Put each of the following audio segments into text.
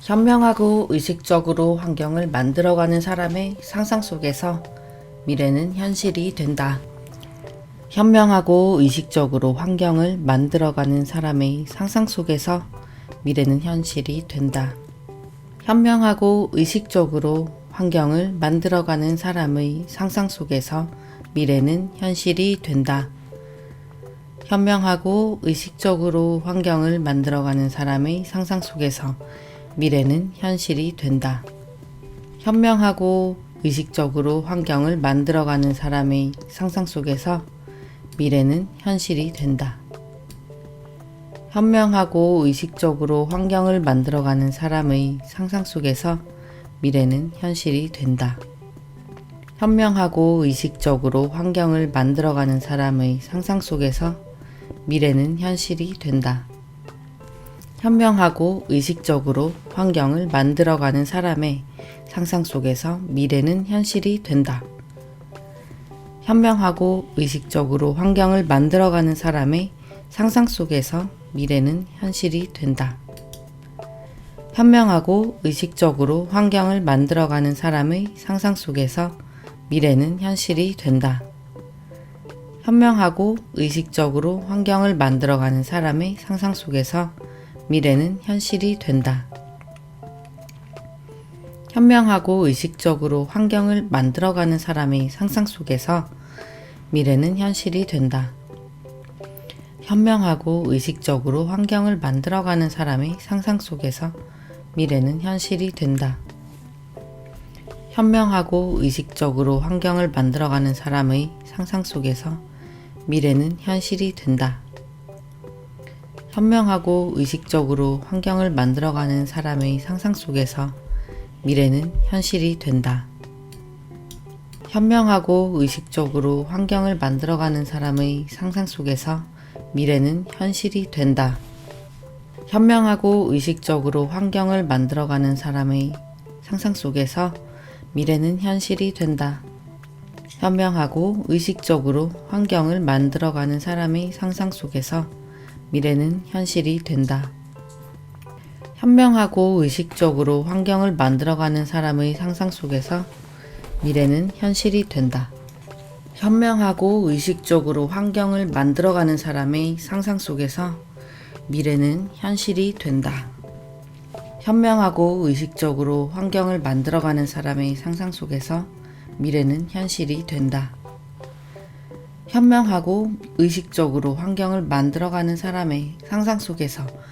현명하고 의식적으로 환경을 만들어가는 사람의 상상 속에서 미래는 현실이 된다. 현명하고 의식적으로 환경을 만들어가는 사람의 상상 속에서 미래는 현실이 된다. 현명하고 의식적으로 환경을 만들어가는 사람의 상상 속에서 미래는 현실이 된다. 현명하고 의식적으로 환경을 만들어가는 사람의 상상 속에서 미래는 현실이 된다. 현명하고 의식적으로 환경을 만들어가는 사람의 상상 속에서 미래는 현실이 된다. 현명하고 의식적으로 환경을 만들어가는 사람의 상상 속에서 미래는 현실이 된다. 현명하고 의식적으로 환경을 만들어가는 사람의 상상 속에서 미래는 현실이 된다. 현명하고 의식적으로 환경을 만들어가는 사람의 상상 속에서 미래는 현실이 된다. 현명하고 의식적으로 환경을 만들어가는 사람의 상상 속에서 미래는 현실이 된다. 현명하고 의식적으로 환경을 만들어가는 사람의 상상 속에서 미래는 현실이 된다. 현명하고 의식적으로 환경을 만들어가는 사람의 상상 속에서 미래는 현실이 된다. 현명하고 의식적으로 환경을 만들어가는 사람의 상상 속에서 미래는 현실이 된다. 현명하고 의식적으로 환경을 만들어가는 사람의 상상 속에서 미래는 현실이 된다. 현명하고 의식적으로 환경을 만들어가는 사람의 상상 속에서 미래는 현실이 된다. 현명하고 의식적으로 환경을 만들어가는 사람의 상상 속에서 미래는 현실이 된다. 현명하고 의식적으로 환경을 만들어가는 사람의 상상 속에서 미래는 현실이 된다. 현명하고 의식적으로 환경을 만들어가는 사람의 상상 속에서 미래는 현실이 된다. 현명하고 의식적으로 환경을 만들어가는 사람의 상상 속에서 미래는 현실이 된다. 현명하고 의식적으로 환경을 만들어가는 사람의 상상 속에서 미래는 현실이 된다. 현명하고 의식적으로 환경을 만들어가는 사람의 상상 속에서 미래는 현실이 된다. 현명하고 의식적으로 환경을 만들어가는 사람의 상상 속에서 미래는 현실이 된다. 현명하고 의식적으로 환경을 만들어가는 사람의 상상 속에서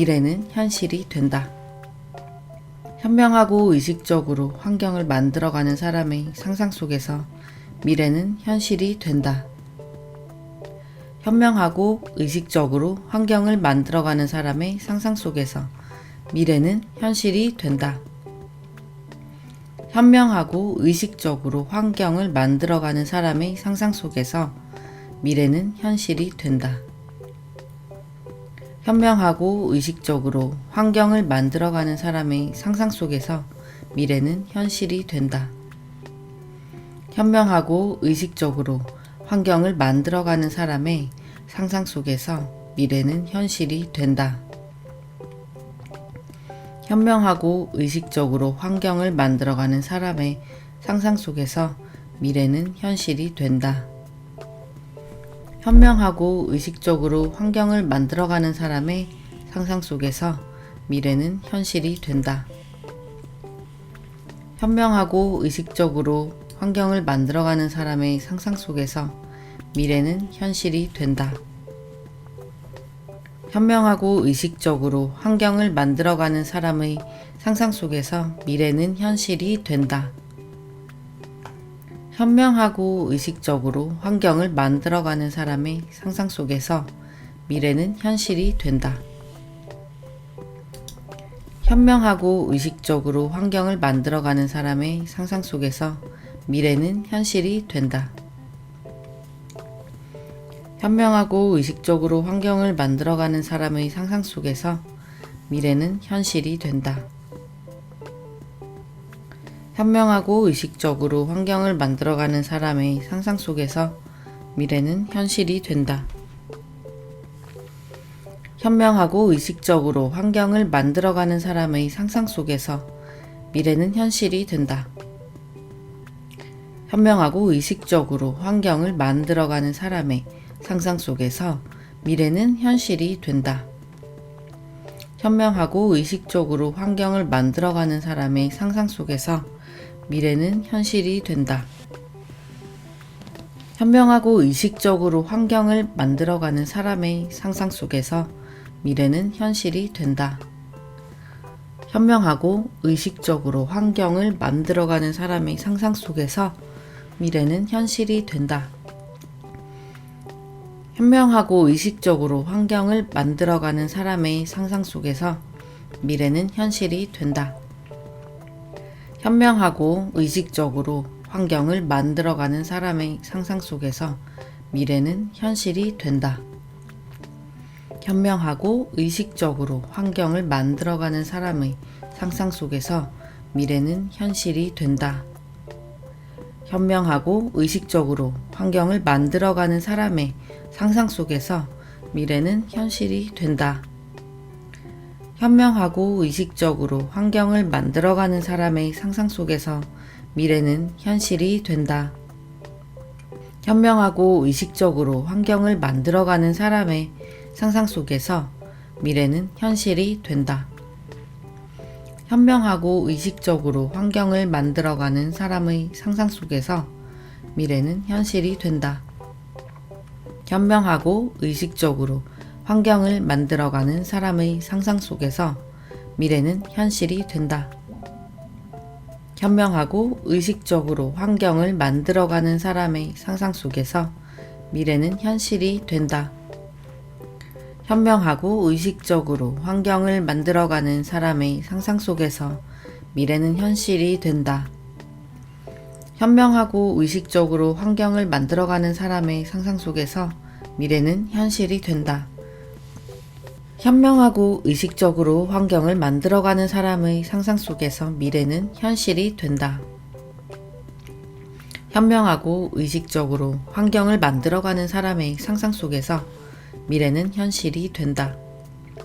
미래는 현실이 된다. 현명하고 의식적으로 환경을 만들어가는 사람의 상상 속에서 미래는 현실이 된다. 현명하고 의식적으로 환경을 만들어가는 사람의 상상 속에서 미래는 현실이 된다. 현명하고 의식적으로 환경을 만들어가는 사람의 상상 속에서 미래는 현실이 된다. 현명하고 의식적으로 환경을 만들어가는 사람의 상상 속에서 미래는 현실이 된다. 현명하고 의식적으로 환경을 만들어가는 사람의 상상 속에서 미래는 현실이 된다. 현명하고 의식적으로 환경을 만들어가는 사람의 상상 속에서 미래는 현실이 된다. 현명하고 의식적으로 환경을 만들어가는 사람의 상상 속에서 미래는 현실이 된다. 현명하고 의식적으로 환경을 만들어가는 사람의 상상 속에서 미래는 현실이 된다. 현명하고 의식적으로 환경을 만들어가는 사람의 상상 속에서 미래는 현실이 된다. 현명하고 의식적으로 환경을 만들어가는 사람의 상상 속에서 미래는 현실이 된다. 현명하고 의식적으로 환경을 만들어가는 사람의 상상 속에서 미래는 현실이 된다. 현명하고 의식적으로 환경을 만들어가는 사람의 상상 속에서 미래는 현실이 된다. 현명하고 의식적으로 환경을 만들어가는 사람의 상상 속에서 미래는 현실이 된다. 현명하고 의식적으로 환경을 만들어가는 사람의 상상 속에서 미래는 현실이 된다. 현명하고 의식적으로 환경을 만들어가는 사람의 상상 속에서 미래는 현실이 된다. 현명하고 의식적으로 환경을 만들어가는 사람의 상상 속에서 미래는 현실이 된다. 현명하고 의식적으로 환경을 만들어가는 사람의 상상 속에서 미래는 현실이 된다. 현명하고 의식적으로 환경을 만들어가는 사람의 상상 속에서 미래는 현실이 된다. 현명하고 의식적으로 환경을 만들어가는 사람의 상상 속에서 미래는 현실이 된다. 현명하고 의식적으로 환경을 만들어가는 사람의 상상 속에서 미래는 현실이 된다. 현명하고 의식적으로 환경을 만들어가는 사람의 상상 속에서 미래는 현실이 된다. 현명하고 의식적으로 환경을 만들어가는 사람의 상상 속에서 미래는 현실이 된다. 현명하고 의식적으로 환경을 만들어가는 사람의 상상 속에서 미래는 현실이 된다. 현명하고 의식적으로 환경을 만들어가는 사람의 상상 속에서 미래는 현실이 된다. 현명하고 의식적으로 환경을 만들어가는 사람의 상상 속에서 미래는 현실이 된다. 현명하고 의식적으로 환경을 만들어가는 사람의 상상 속에서 미래는 현실이 된다. 현명하고 의식적으로 환경을 만들어가는 사람의 상상 속에서 미래는 현실이 된다. 현명하고 의식적으로 환경을 만들어가는 사람의 상상 속에서 미래는 현실이 된다. 현명하고 의식적으로 환경을 만들어가는 사람의 상상 속에서 미래는 현실이 된다. 현명하고 의식적으로 환경을 만들어가는 사람의 상상 속에서 미래는 현실이 된다. 현명하고 의식적으로 환경을 만들어가는 사람의 상상 속에서 미래는 현실이 된다.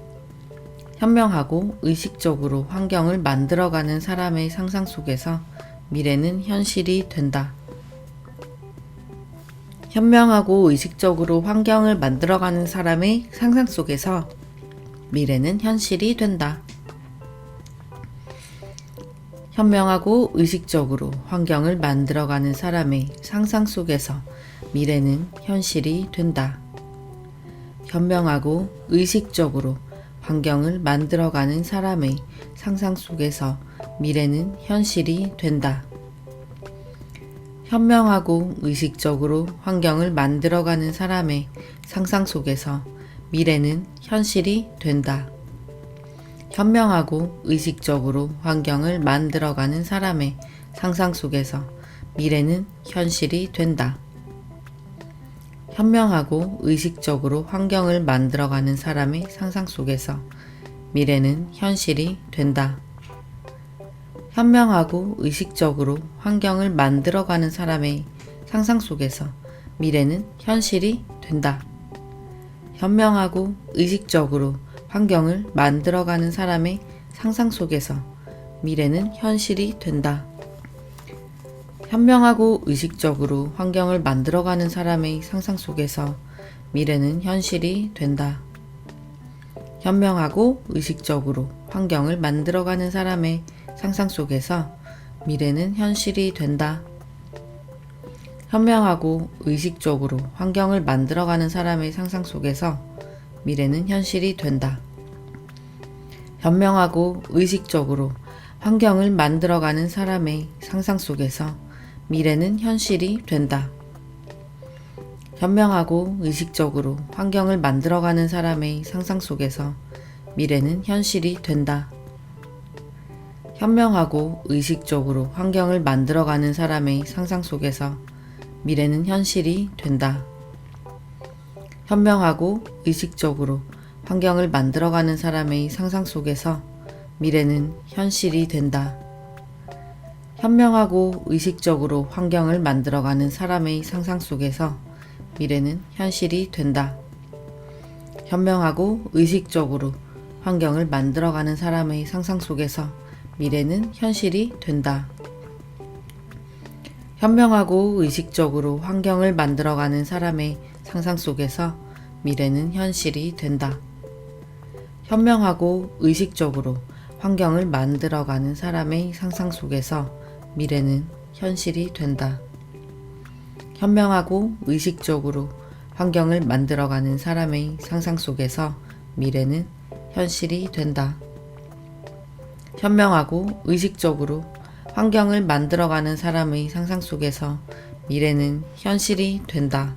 현명하고 의식적으로 환경을 만들어가는 사람의 상상 속에서 미래는 현실이 된다. 현명하고 의식적으로 환경을 만들어가는 사람의 상상 속에서 미래는 현실이 된다. 현명하고 의식적으로 환경을 만들어가는 사람의 상상 속에서 미래는 현실이 된다. 현명하고 의식적으로 환경을 만들어가는 사람의 상상 속에서 미래는 현실이 된다. 현명하고 의식적으로 환경을 만들어가는 사람의 상상 속에서 미래는 현실이 된다. 현명하고 의식적으로 환경을 만들어가는 사람의 상상 속에서 미래는 현실이 된다. 현명하고 의식적으로 환경을 만들어가는 사람의 상상 속에서 미래는 현실이 된다. 현명하고 의식적으로 환경을 만들어가는 사람의 상상 속에서 미래는 현실이 된다. 현명하고 의식적으로 환경을 만들어가는 사람의 상상 속에서 미래는 현실이 된다. 현명하고 의식적으로 환경을 만들어가는 사람의 상상 속에서 미래는 현실이 된다. 현명하고 의식적으로 환경을 만들어가는 사람의 상상 속에서 미래는 현실이 된다. 현명하고 의식적으로 환경을 만들어가는 사람의 상상 속에서 미래는 현실이 된다. 현명하고 의식적으로 환경을 만들어가는 사람의 상상 속에서 미래는 현실이 된다. 현명하고 의식적으로 환경을 만들어가는 사람의 상상 속에서 미래는 현실이 된다. 현명하고 의식적으로 환경을 만들어가는 사람의 상상 속에서 미래는 현실이 된다. 현명하고 의식적으로 환경을 만들어가는 사람의 상상 속에서 미래는 현실이 된다. 현명하고 의식적으로 환경을 만들어가는 사람의 상상 속에서 미래는 현실이 된다. 현명하고 의식적으로 환경을 만들어가는 사람의 상상 속에서 미래는 현실이 된다. 현명하고 의식적으로 환경을 만들어가는 사람의 상상 속에서 미래는 현실이 된다. 현명하고 의식적으로 환경을 만들어가는 사람의 상상 속에서 미래는 현실이 된다. 현명하고 의식적으로 환경을 만들어가는 사람의 상상 속에서 미래는 현실이 된다. 현명하고 의식적으로 환경을 만들어가는 사람의 상상 속에서 미래는 현실이 된다.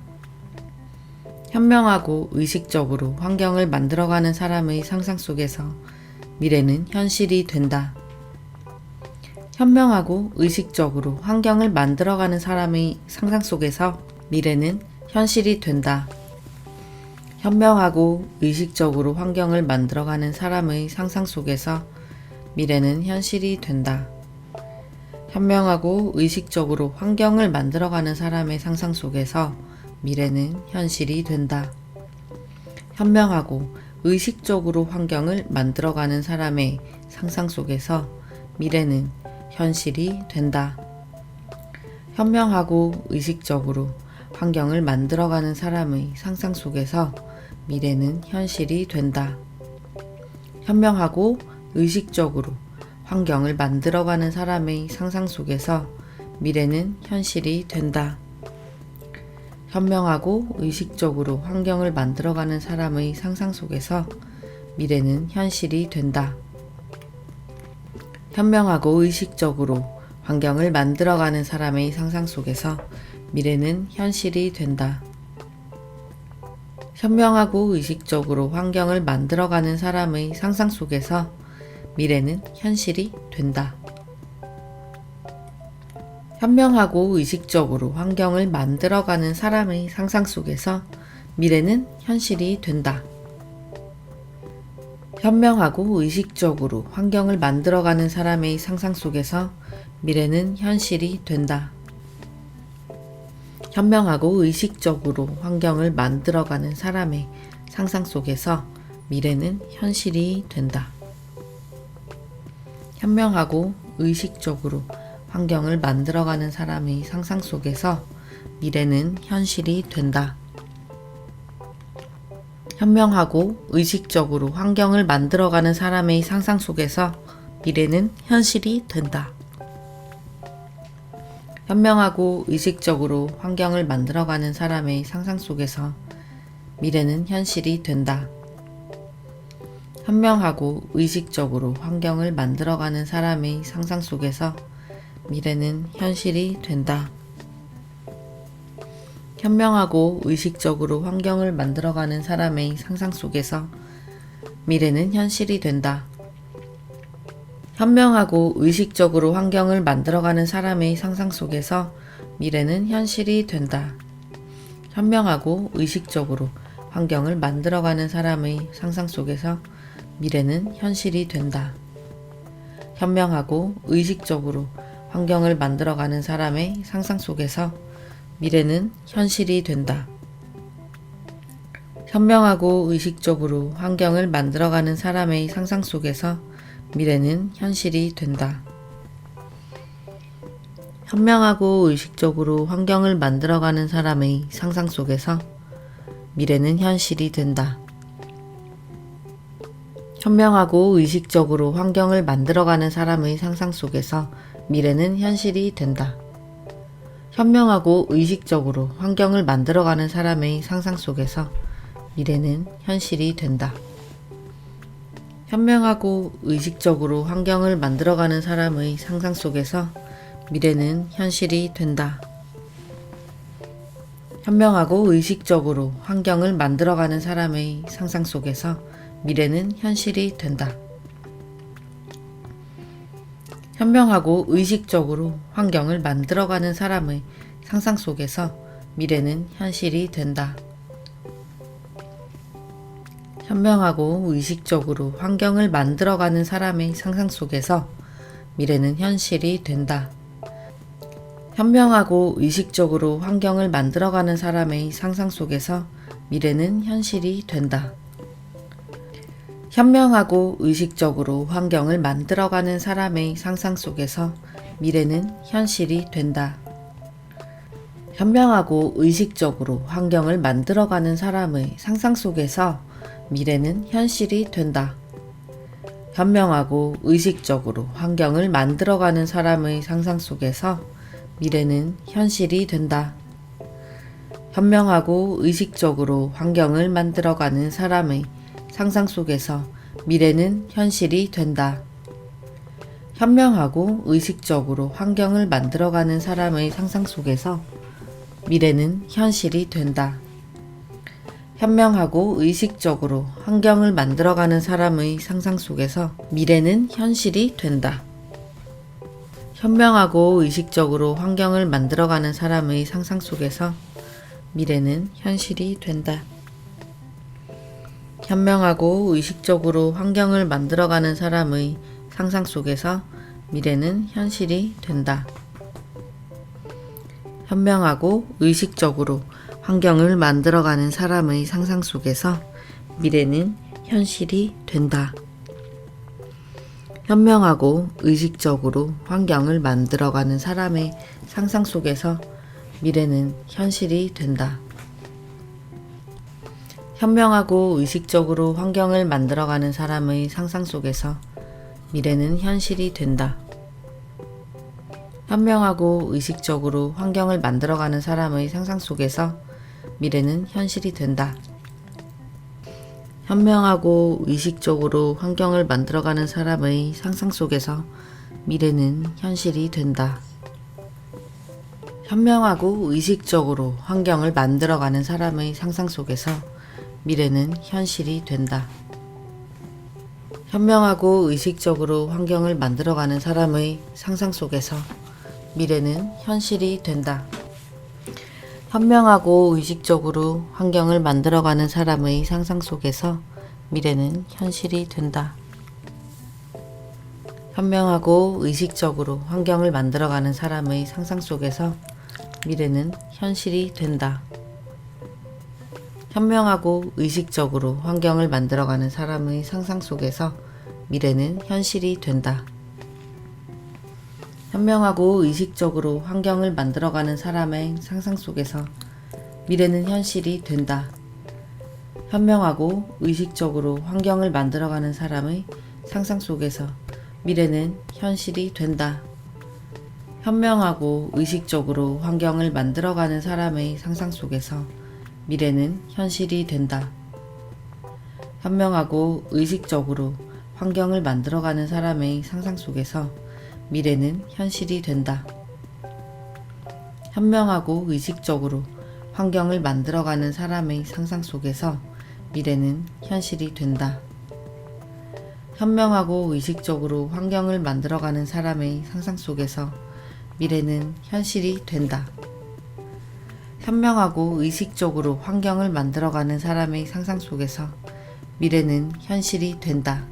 현명하고 의식적으로 환경을 만들어가는 사람의 상상 속에서 미래는 현실이 된다. 현명하고 의식적으로 환경을 만들어가는 사람의 상상 속에서 미래는 현실이 된다. 현명하고 의식적으로 환경을 만들어가는 사람의 상상 속에서 미래는 현실이 된다. 현명하고 의식적으로 환경을 만들어가는 사람의 상상 속에서 미래는 현실이 된다. 현명하고 의식적으로 환경을 만들어가는 사람의 상상 속에서 미래는 현실이 된다. 현명하고 의식적으로 환경을 만들어가는 사람의 상상 속에서 미래는 현실이 된다. 현명하고 의식적으로 환경을 만들어가는 사람의 상상 속에서 미래는 현실이 된다. 현명하고 의식적으로 환경을 만들어가는 사람의 상상 속에서 미래는 현실이 된다. 현명하고 의식적으로 환경을 만들어가는 사람의 상상 속에서 미래는 현실이 된다. 현명하고 의식적으로 환경을 만들어가는 사람의 상상 속에서 미래는 현실이 된다. 현명하고 의식적으로 환경을 만들어가는 사람의 상상 속에서 미래는 현실이 된다. 현명하고 의식적으로 환경을 만들어가는 사람의 상상 속에서 미래는 현실이 된다. 현명하고 의식적으로 환경을 만들어가는 사람의 상상 속에서 미래는 현실이 된다. 현명하고 의식적으로 환경을 만들어가는 사람의 상상 속에서 미래는 현실이 된다. 현명하고 의식적으로 환경을 만들어가는 사람의 상상 속에서 미래는 현실이 된다. 현명하고 의식적으로 환경을 만들어가는 사람의 상상 속에서 미래는 현실이 된다. 현명하고 의식적으로 환경을 만들어가는 사람의 상상 속에서 미래는 현실이 된다. 현명하고 의식적으로 환경을 만들어가는 사람의 상상 속에서 미래는 현실이 된다. 현명하고 의식적으로 환경을 만들어가는 사람의 상상 속에서 미래는 현실이 된다. 현명하고 의식적으로 환경을 만들어가는 사람의 상상 속에서 미래는 현실이 된다. 현명하고 의식적으로 환경을 만들어가는 사람의 상상 속에서 미래는 현실이 된다. 현명하고 의식적으로 환경을 만들어가는 사람의 상상 속에서 미래는 현실이 된다. 현명하고 의식적으로 환경을 만들어가는 사람의 상상 속에서 미래는 현실이 된다. 현명하고 의식적으로 환경을 만들어가는 사람의 상상 속에서 미래는 현실이 된다. 현명하고 의식적으로 환경을 만들어가는 사람의 상상 속에서 미래는 현실이 된다. 현명하고 의식적으로 환경을 만들어가는 사람의 상상 속에서 미래는 현실이 된다. 현명하고 의식적으로 환경을 만들어가는 사람의 상상 속에서 미래는 현실이 된다. 현명하고 의식적으로 환경을 만들어가는 사람의 상상 속에서 미래는 현실이 된다. 현명하고 의식적으로 환경을 만들어가는 사람의 상상 속에서 미래는 현실이 된다. 현명하고 의식적으로 환경을 만들어가는 사람의 상상 속에서 미래는 현실이 된다. 현명하고 의식적으로 환경을 만들어가는 사람의 상상 속에서 미래는 현실이 된다. 현명하고 의식적으로 환경을 만들어가는 사람의 상상 속에서 미래는 현실이 된다. 현명하고 의식적으로 환경을 만들어가는 사람의 상상 속에서 미래는 현실이 된다. 현명하고 의식적으로 환경을 만들어가는 사람의 상상 속에서 미래는 현실이 된다. 현명하고 의식적으로 환경을 만들어가는 사람의 상상 속에서 미래는 현실이 된다. 현명하고 의식적으로 환경을 만들어가는 사람의 상상 속에서 미래는 현실이 된다. 현명하고 의식적으로 환경을 만들어가는 사람의 상상 속에서 미래는 현실이 된다. 현명하고 의식적으로 환경을 만들어가는 사람의 상상 속에서 미래는 현실이 된다. 현명하고 의식적으로 환경을 만들어가는 사람의 상상 속에서 미래는 현실이 된다. 현명하고 의식적으로 환경을 만들어가는 사람의 상상 속에서 미래는 현실이 된다. 현명하고 의식적으로 환경을 만들어가는 사람의 상상 속에서 미래는 현실이 된다. 현명하고 의식적으로 환경을 만들어가는 사람의 상상 속에서 미래는 현실이 된다. 현명하고 의식적으로 환경을 만들어가는 사람의 상상 속에서 미래는 현실이 된다. 현명하고 의식적으로 환경을 만들어가는 사람의 상상 속에서 미래는 현실이 된다. 현명하고 의식적으로 환경을 만들어가는 사람의 상상 속에서 미래는 현실이 된다. 현명하고 의식적으로 환경을 만들어가는 사람의 상상 속에서 미래는 현실이 된다. 현명하고 의식적으로 환경을 만들어가는 사람의 상상 속에서 미래는 현실이 된다. 현명하고 의식적으로 환경을 만들어가는 사람의 상상 속에서 미래는 현실이 된다. 현명하고 의식적으로 환경을 만들어가는 사람의 상상 속에서 미래는 현실이 된다. 현명하고 의식적으로 환경을 만들어가는 사람의 상상 속에서 미래는 현실이 된다. 현명하고 의식적으로 환경을 만들어가는 사람의 상상 속에서 미래는 현실이 된다. 현명하고 의식적으로 환경을 만들어가는 사람의 상상 속에서 미래는 현실이 된다. 현명하고 의식적으로 환경을 만들어가는 사람의 상상 속에서 미래는 현실이 된다. 현명하고 의식적으로 환경을 만들어가는 사람의 상상 속에서 미래는 현실이 된다. 현명하고 의식적으로 환경을 만들어가는 사람의 상상 속에서 미래는 현실이 된다.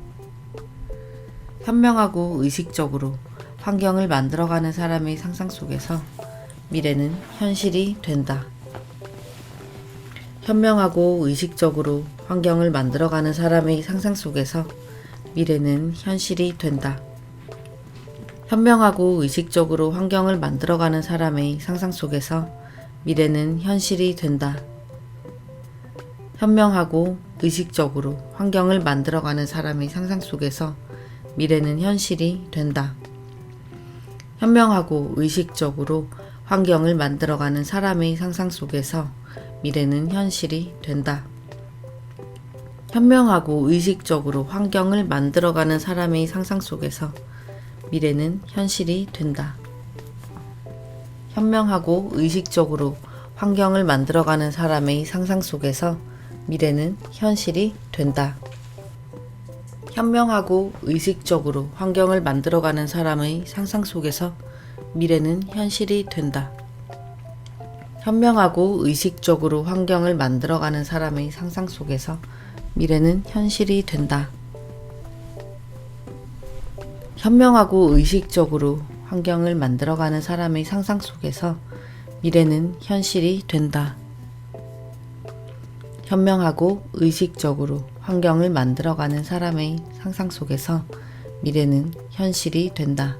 현명하고 의식적으로 환경을 만들어가는 사람의 상상 속에서 미래는 현실이 된다. 현명하고 의식적으로 환경을 만들어가는 사람의 상상 속에서 미래는 현실이 된다. 현명하고 의식적으로 환경을 만들어가는 사람의 상상 속에서 미래는 현실이 된다. 현명하고 의식적으로 환경을 만들어가는 사람의 상상 속에서 미래는 현실이 된다. 현명하고 의식적으로 환경을 만들어가는 사람의 상상 속에서 미래는 현실이 된다. 현명하고 의식적으로 환경을 만들어가는 사람의 상상 속에서 미래는 현실이 된다. 현명하고 의식적으로 환경을 만들어가는 사람의 상상 속에서 미래는 현실이 된다. 현명하고 의식적으로 환경을 만들어가는 사람의 상상 속에서 미래는 현실이 된다. 현명하고 의식적으로 환경을 만들어가는 사람의 상상 속에서 미래는 현실이 된다. 현명하고 의식적으로 환경을 만들어가는 사람의 상상 속에서 미래는 현실이 된다. 현명하고 의식적으로 환경을 만들어가는 사람의 상상 속에서 미래는 현실이 된다.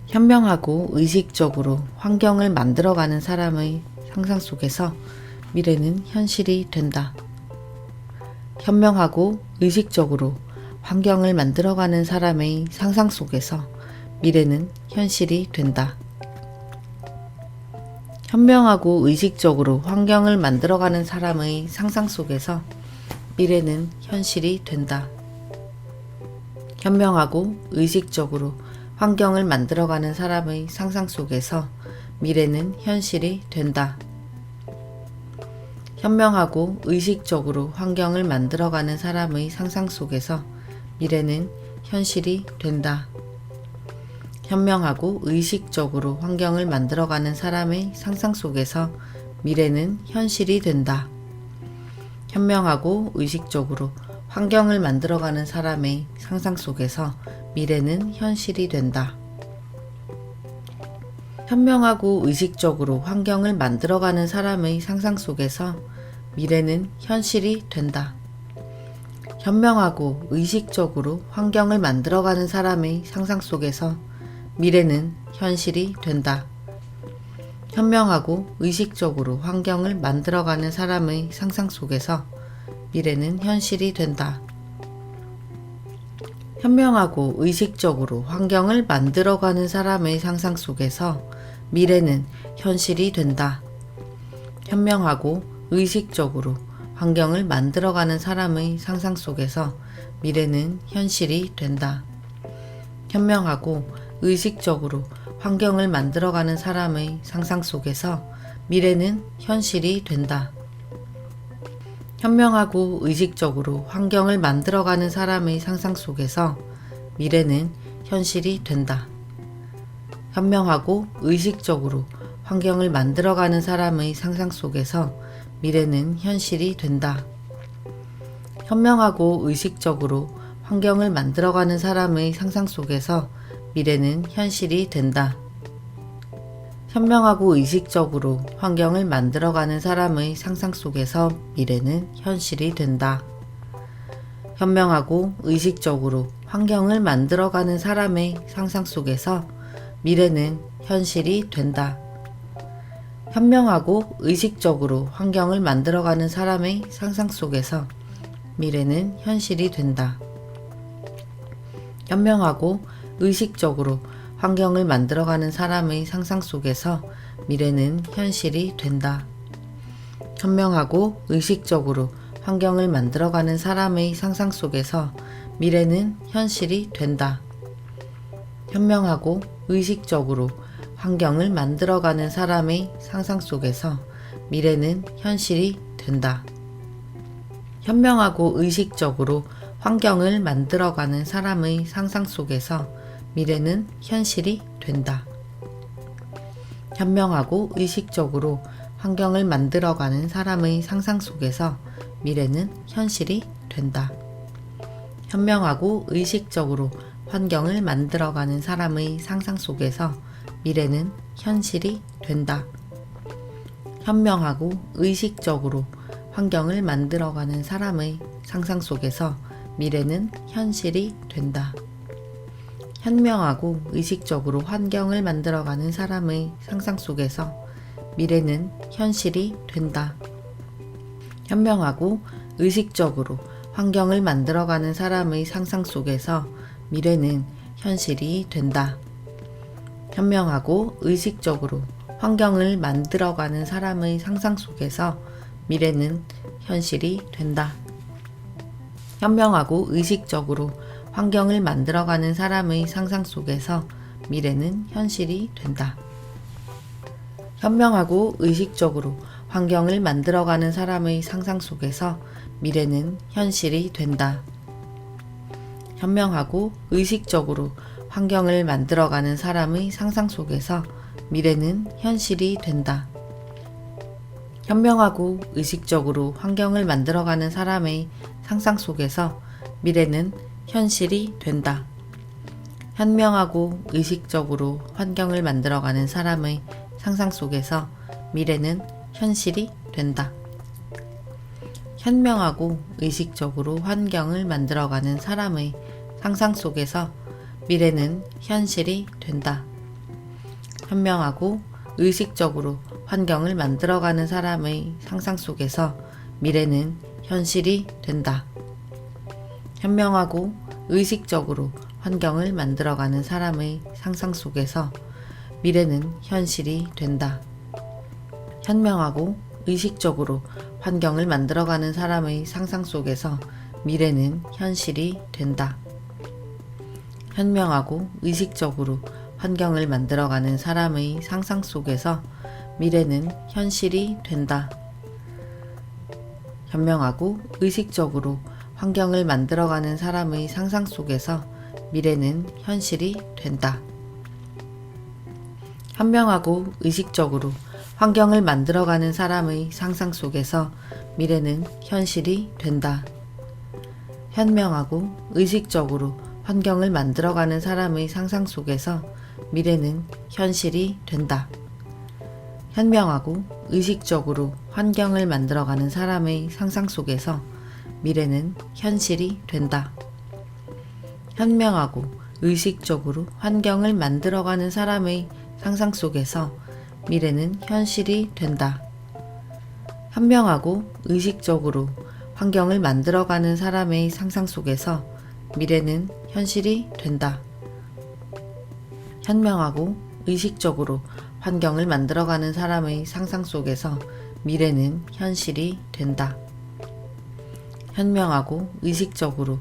현명하고 의식적으로 환경을 만들어가는 사람의 상상 속에서 미래는 현실이 된다. 현명하고 의식적으로 환경을 만들어가는 사람의 상상 속에서 미래는 현실이 된다. 현명하고 의식적으로 환경을 만들어가는 사람의 상상 속에서 미래는 현실이 된다. 현명하고 의식적으로 환경을 만들어가는 사람의 상상 속에서 미래는 현실이 된다. 현명하고 의식적으로 환경을 만들어가는 사람의 상상 속에서 미래는 현실이 된다. 현명하고 의식적으로 환경을 만들어가는 사람의 상상 속에서 미래는 현실이 된다. 현명하고 의식적으로 환경을 만들어가는 사람의 상상 속에서 미래는 현실이 된다. 현명하고 의식적으로 환경을 만들어가는 사람의 상상 속에서 미래는 현실이 된다. 현명하고 의식적으로 환경을 만들어가는 사람의 상상 속에서 미래는 현실이 된다. 현명하고 의식적으로 환경을 만들어가는 사람의 상상 속에서 미래는 현실이 된다. 현명하고 의식적으로 환경을 만들어가는 사람의 상상 속에서 미래는 현실이 된다. 현명하고 의식적으로 환경을 만들어가는 사람의 상상 속에서 미래는 현실이 된다. 현명하고 의식적으로 환경을 만들어가는 사람의 상상 속에서 미래는 현실이 된다. 현명하고 의식적으로 환경을 만들어가는 사람의 상상 속에서 미래는 현실이 된다. 현명하고 의식적으로 환경을 만들어가는 사람의 상상 속에서 미래는 현실이 된다. 현명하고 의식적으로 환경을 만들어가는 사람의 상상 속에서 미래는 현실이 된다. 현명하고 의식적으로 환경을 만들어가는 사람의 상상 속에서 미래는 현실이 된다. 현명하고 의식적으로 환경을 만들어가는 사람의 상상 속에서 미래는 현실이 된다. 현명하고 의식적으로 환경을 만들어가는 사람의 상상 속에서 미래는 현실이 된다. 현명하고 의식적으로 환경을 만들어가는 사람의 상상 속에서 미래는 현실이 된다. 현명하고 의식적으로 환경을 만들어가는 사람의 상상 속에서 미래는 현실이 된다. 현명하고 의식적으로 환경을 만들어가는 사람의 상상 속에서 미래는 현실이 된다. 현명하고 의식적으로 환경을 만들어가는 사람의 상상 속에서 미래는 현실이 된다. 현명하고 의식적으로 환경을 만들어가는 사람의 상상 속에서 미래는 현실이 된다. 현명하고 의식적으로 환경을 만들어가는 사람의 상상 속에서 미래는 현실이 된다. 현명하고 의식적으로 환경을 만들어가는 사람의 상상 속에서 미래는 현실이 된다. 현명하고 의식적으로 환경을 만들어가는 사람의 상상 속에서 미래는 현실이 된다. 현명하고 의식적으로 환경을 만들어가는 사람의 상상 속에서 미래는 현실이 된다. 현명하고 의식적으로 환경을 만들어가는 사람의 상상 속에서 미래는 현실이 된다. 현명하고 의식적으로 환경을 만들어가는 사람의 상상 속에서 미래는 현실이 된다. 현명하고 의식적으로 환경을 만들어가는 사람의 상상 속에서 미래는 현실이 된다. 현명하고 의식적으로 환경을 만들어가는 사람의 상상 속에서 미래는 현실이 된다. 현명하고 의식적으로 환경을 만들어가는 사람의 상상 속에서 미래는 현실이 된다. 현명하고 의식적으로 환경을 만들어가는 사람의 상상 속에서 미래는 현실이 된다. 현명하고 의식적으로 환경을 만들어가는 사람의 상상 속에서 미래는 현실이 된다. 현명하고 의식적으로 환경을 만들어가는 사람의 상상 속에서 미래는 현실이 된다. 현명하고 의식적으로 환경을 만들어가는 사람의 상상 속에서 미래는 현실이 된다. 현명하고 의식적으로 환경을 만들어가는 사람의 상상 속에서 미래는 현실이 된다. 현명하고 의식적으로 환경을 만들어가는 사람의 상상 속에서 미래는 현실이 된다. 현명하고 의식적으로 환경을 만들어가는 사람의 상상 속에서 미래는 현실이 된다. 현명하고 의식적으로 환경을 만들어가는 사람의 상상 속에서 미래는 현실이 된다. 현명하고 의식적으로 환경을 만들어가는 사람의 상상 속에서 미래는 현실이 된다. 현명하고 의식적으로 환경을 만들어가는 사람의 상상 속에서 미래는 현실이 된다. 현명하고 의식적으로 환경을 만들어가는 사람의 상상 속에서 미래는 현실이 된다. 현명하고 의식적으로 환경을 만들어가는 사람의 상상 속에서 미래는 현실이 된다. 현명하고 의식적으로 환경을 만들어가는 사람의 상상 속에서 미래는 현실이 된다. 현명하고 의식적으로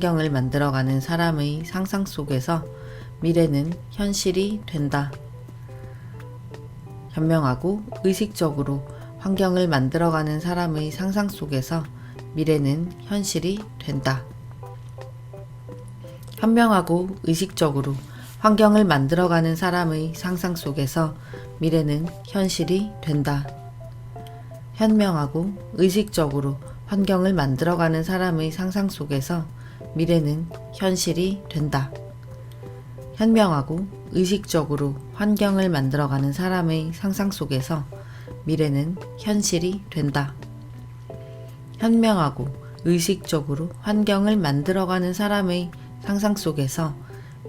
환경을 만들어가는 사람의 상상 속에서 미래는 현실이 된다. 현명하고 의식적으로 환경을 만들어가는 사람의 상상 속에서 미래는 현실이 된다. 현명하고 의식적으로 환경을 만들어가는 사람의 상상 속에서 미래는 현실이 된다. 현명하고 의식적으로 환경을 만들어가는 사람의 상상 속에서 미래는 현실이 된다. 현명하고 의식적으로 환경을 만들어가는 사람의 상상 속에서 미래는 현실이 된다. 현명하고 의식적으로 환경을 만들어가는 사람의 상상 속에서 미래는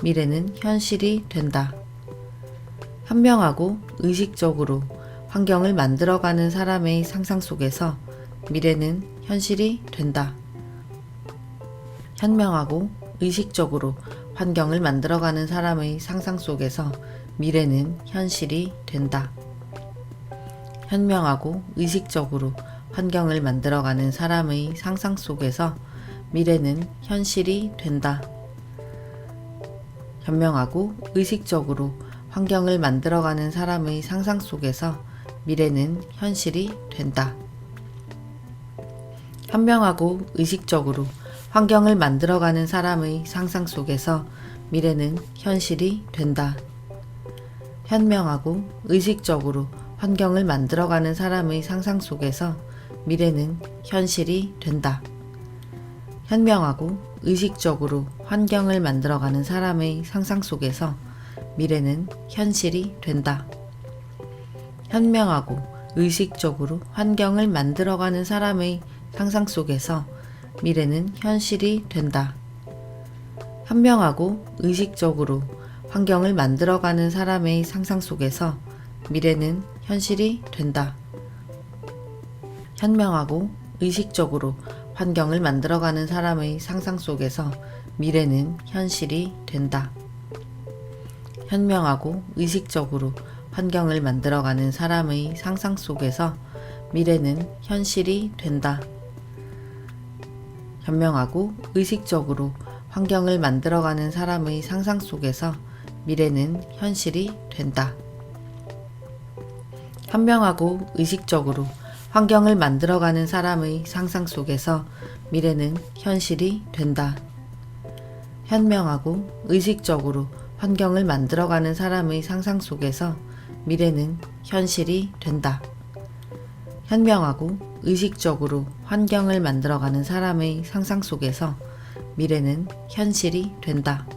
현실이 된다. 현명하고 의식적으로 환경을 만들어가는 사람의 상상 속에서 미래는 현실이 된다. 현명하고 의식적으로 환경을 만들어가는 사람의 상상 속에서 미래는 현실이 된다. 현명하고 의식적으로 환경을 만들어가는 사람의 상상 속에서 미래는 현실이 된다. 현명하고 의식적으로 환경을 만들어가는 사람의 상상 속에서 미래는 현실이 된다. 현명하고 의식적으로 환경을 만들어가는 사람의 상상 속에서 미래는 현실이 된다. 현명하고 의식적으로 환경을 만들어가는 사람의 상상 속에서 미래는 현실이 된다. 현명하고 의식적으로 환경을 만들어가는 사람의 상상 속에서 미래는 현실이 된다. 현명하고 의식적으로 환경을 만들어가는 사람의 상상 속에서 미래는 현실이 된다. 현명하고 의식적으로 환경을 만들어가는 사람의 상상 속에서 미래는 현실이 된다. 현명하고 의식적으로 환경을 만들어가는 사람의 상상 속에서 미래는 현실이 된다. 현명하고 의식적으로 환경을 만들어가는 사람의 상상 속에서 미래는 현실이 된다. 현명하고 의식적으로 환경을 만들어가는 사람의 상상 속에서 미래는 현실이 된다. 현명하고 의식적으로 환경을 만들어가는 사람의 상상 속에서 미래는 현실이 된다. 현명하고 의식적으로 환경을 만들어가는 사람의 상상 속에서 미래는 현실이 된다. 현명하고 의식적으로 환경을 만들어가는 사람의 상상 속에서 미래는 현실이 된다.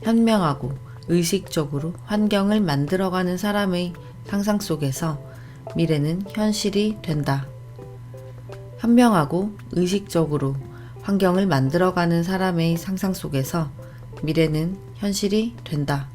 현명하고 의식적으로 환경을 만들어가는 사람의 상상 속에서 미래는 현실이 된다. 현명하고 의식적으로 환경을 만들어가는 사람의 상상 속에서 미래는 현실이 된다.